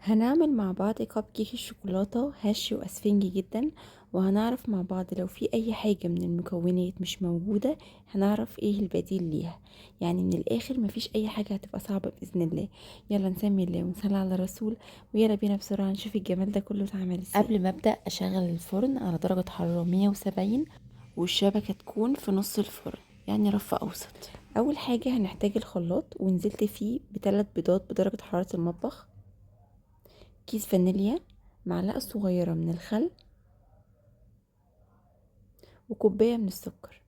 هنعمل مع بعض كب كيك الشوكولاتة هش واسفنجي جدا. وهنعرف مع بعض لو في اي حاجة من المكونات مش موجودة، هنعرف ايه البديل ليها. يعني من الاخر مفيش اي حاجة هتبقى صعبة باذن الله. يلا نسمي الله ونصلي على الرسول، ويلا بينا بسرعة نشوف الجمال ده كله اتعمل ازاي. قبل ما ابدأ اشغل الفرن على درجة حرارة 170، والشبكة تكون في نص الفرن، يعني رف اوسط. اول حاجة هنحتاج الخلاط، ونزلت فيه ب3 بيضات بدرجة حرارة المطبخ، كيس فانيليا، معلقة صغيرة من الخل، وكوباية من السكر.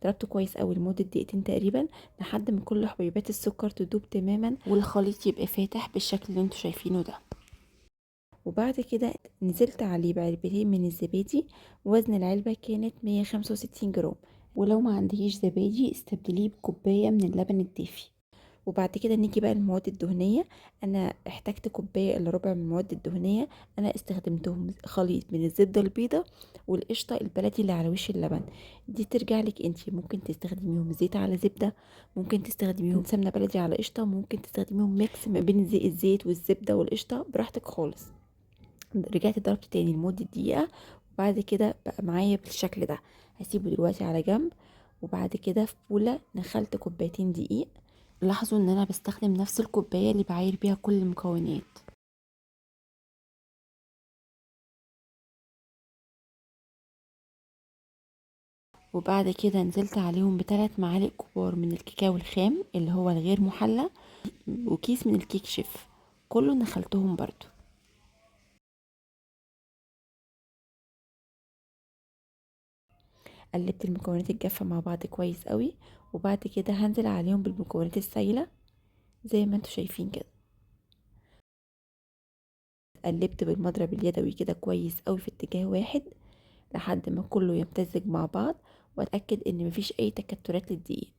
ضربته كويس قوي لمدة دقيقتين تقريبا، لحد ما كل حبيبات السكر تدوب تماما والخليط يبقى فاتح بالشكل اللي انتوا شايفينه ده. وبعد كده نزلت عليه بعلبتين من الزبادي، وزن العلبة كانت 165 جرام. ولو ما عندكيش زبادي استبدليه بكوباية من اللبن الدافي. وبعد كده نيجي بقى المواد الدهنية. انا احتجت كوباية الا ربع من المواد الدهنية. انا استخدمتهم خليط من الزبدة البيضة والقشطة البلدي اللي على وش اللبن. دي ترجع لك انتي، ممكن تستخدميهم زيت على زبدة، ممكن تستخدميهم سمنة بلدي على قشطة، ممكن تستخدميهم ميكس ما بين الزيت والزبدة والقشطة، براحتك خالص. رجعت ضربت تاني لمدة دقيقة، وبعد كده بقى معايا بالشكل ده. هسيبه دلوقتي على جنب. وبعد كده في بولة نخلت كوبايتين دقيق. لاحظوا ان انا بستخدم نفس الكوباية اللي بعاير بيها كل المكونات. وبعد كده نزلت عليهم ب3 معالق كبار من الكاكاو الخام اللي هو الغير محلى، وكيس من الكيك شيف، كله نخلتهم برضو. قلبت المكونات الجافة مع بعض كويس قوي. وبعد كده هنزل عليهم بالمكونات السايلة زي ما انتوا شايفين كده. قلبت بالمضرب اليدوي كده كويس قوي في اتجاه واحد، لحد ما كله يمتزج مع بعض، واتاكد ان مفيش اي تكتلات للدقيق.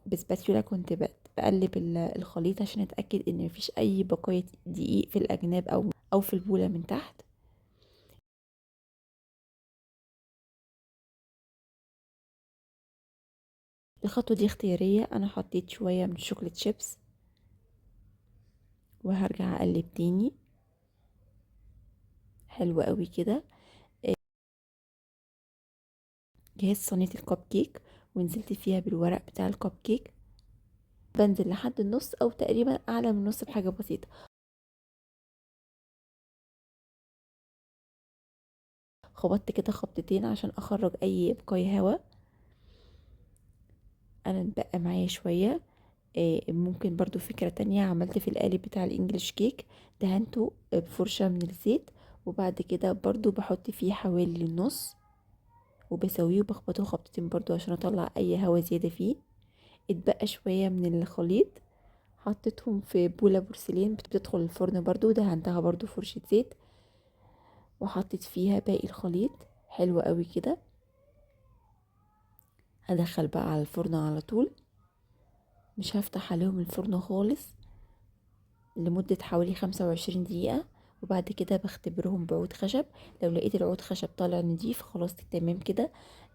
بسباتيولا كنت بقلب الخليط عشان اتاكد ان مفيش اي بقايا دقيق في الاجناب او في البوله من تحت. الخطوه دي اختياريه، انا حطيت شويه من الشوكليت شيبس، وهرجع اقلب تاني. حلو قوي كده. جهزت صينيه الكب كيك، ونزلت فيها بالورق بتاع الكب كيك. بنزل لحد النص او تقريبا اعلى من النص بحاجه بسيطه. خبطت كده خبطتين عشان اخرج اي بقايا هوا. انا اتبقى معايا شويه. ممكن برضو فكره تانية، عملت في القالب بتاع الانجليش كيك، دهنته بفرشه من الزيت، وبعد كده برضو بحط فيه حوالي النص، وبسويه وبخبطه خبطتين برضو عشان اطلع اي هوا زياده فيه. اتبقى شويه من الخليط، حطيتهم في بوله بورسلين بتدخل الفرن، برضو دهنتها برضو فرشه زيت، وحطيت فيها باقي الخليط. حلو قوي كده. هدخل بقى على الفرن على طول، مش هفتح عليهم الفرن خالص لمدة حوالي 25 دقيقة. وبعد كده بختبرهم بعود خشب. لو لقيت العود خشب طالع نضيف خلاص تمام كده.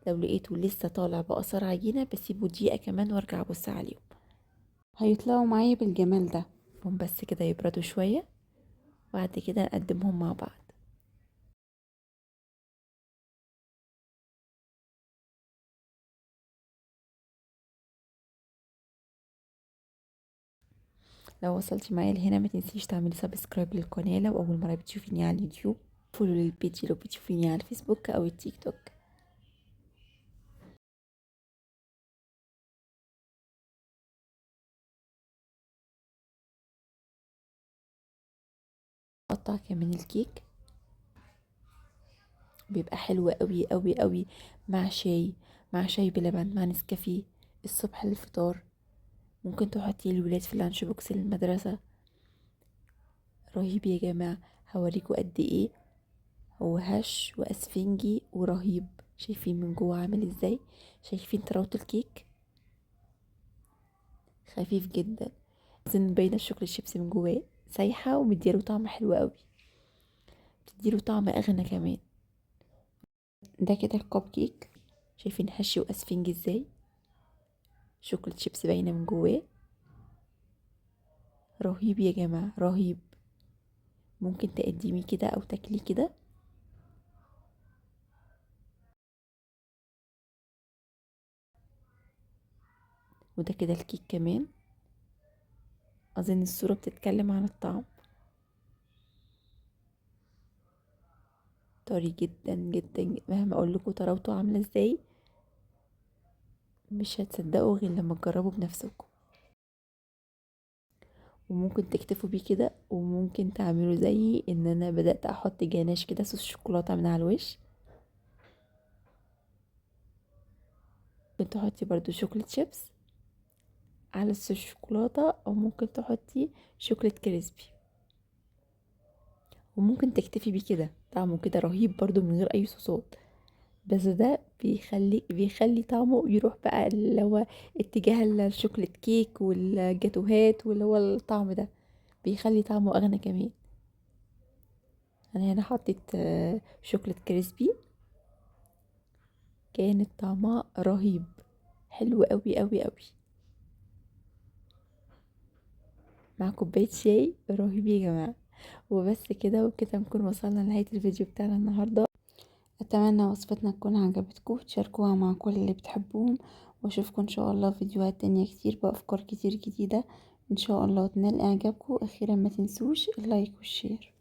لو لقيته لسه طالع بأثر عجينة بسيبه دقيقة كمان وارجع ابص عليهم. هيطلعوا معايا بالجمال ده. هم بس كده يبردوا شوية، وبعد كده نقدمهم مع بعض. لو وصلتي معايا لهنا ما تنسيش تعملي سبسكرايب للقناة لو أول مرة بتشوفيني على اليوتيوب. فولو للبيج لو بتشوفيني على الفيسبوك أو التيك توك. قطع كمان الكيك، بيبقى حلو قوي قوي قوي مع شاي، مع شاي بلبن، مع نسكافيه الصبح للفطار. ممكن تحطيه للولاد في اللانش بوكس للمدرسة. رهيب يا جماعة. هوريكوا قد ايه هو هش واسفنجي ورهيب. شايفين من جوه عامل ازاي؟ شايفين طراوة الكيك؟ خفيف جدا. زين باينة الشوكولاتة شيبسي من جواه سايحة، ومديله طعم حلو قوي، بتديله طعم اغنى كمان. ده كده الكب كيك. شايفين هش واسفنجي ازاي؟ شوكولاتة شيبسي باينة من جواه. رهيب يا جماعة، رهيب. ممكن تقدميه كده او تاكليه كده. وده كده الكيك كمان، اظن الصورة بتتكلم عن الطعم. طري جدا جدا، مهما اقول لكم طراوته عاملة ازاي مش هتصدقوا غير لما تجربوا بنفسكم. وممكن تكتفوا بيه كده، وممكن تعملوا زيي ان انا بدأت احط جاناش كده صوص شوكولاتة من على الوش. ممكن تحطي برضو شوكولات شيبس على الصوص الشوكولاتة، او ممكن تحطي شوكولات كريسبي. وممكن تكتفي بيه كده، طعمه كده رهيب برضو من غير اي صوصات. بس ده بيخلي طعمه يروح بقى اللي هو اتجاه الشوكولات كيك والجاتوهات، واللي هو الطعم ده بيخلي طعمه اغنى كمان. انا هنا حطيت شوكولات كريسبي، كانت طعمها رهيب، حلو قوي قوي قوي، مع كوباية شاي رهيب يا جماعة. وبس كده وكده نكون وصلنا لنهاية الفيديو بتاعنا النهاردة. اتمنى وصفتنا تكون عجبتكم، تشاركوها مع كل اللي بتحبوهم، واشوفكم ان شاء الله في فيديوهات تانية كتير بافكار كتير جديدة ان شاء الله تنال اعجابكم. اخيرا ما تنسوش اللايك والشير.